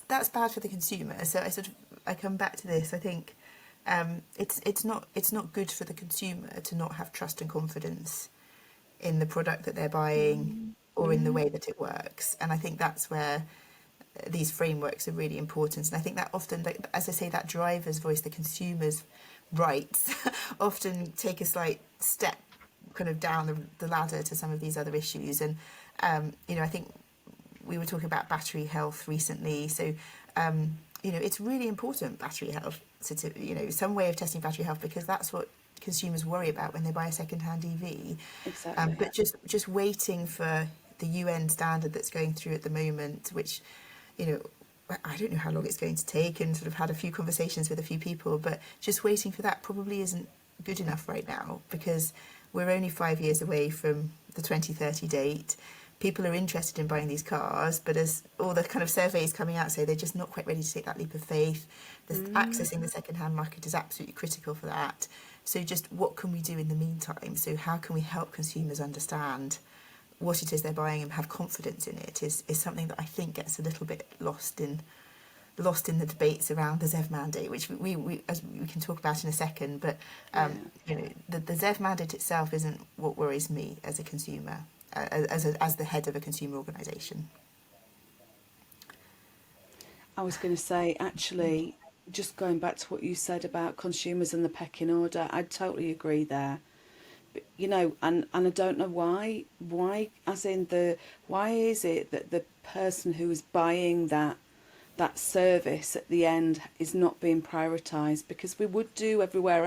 that's bad for the consumer. So I come back to this. I think it's not good for the consumer to not have trust and confidence in the product that they're buying or in the way that it works. And I think that's where these frameworks are really important. And I think that often, like, as I say, that driver's voice, the consumer's rights, often take a slight step kind of down the ladder to some of these other issues. And I think we were talking about battery health recently. So it's really important, battery health. So some way of testing battery health, because that's what consumers worry about when they buy a second-hand EV. Exactly. But just waiting for the UN standard that's going through at the moment, which, I don't know how long it's going to take, and sort of had a few conversations with a few people, but just waiting for that probably isn't good enough right now, because we're only 5 years away from the 2030 date. People are interested in buying these cars, but as all the kind of surveys coming out say, they're just not quite ready to take that leap of faith. Accessing the second-hand market is absolutely critical for that. So just what can we do in the meantime? So how can we help consumers understand what it is they're buying and have confidence in it is something that I think gets a little bit lost in the debates around the ZEV mandate, which we as we can talk about in a second. But the ZEV mandate itself isn't what worries me as a consumer, as the head of a consumer organisation. I was going to say, actually, just going back to what you said about consumers and the pecking order, I totally agree there. But, and I don't know why, as in why is it that the person who is buying that service at the end is not being prioritised? Because we would do everywhere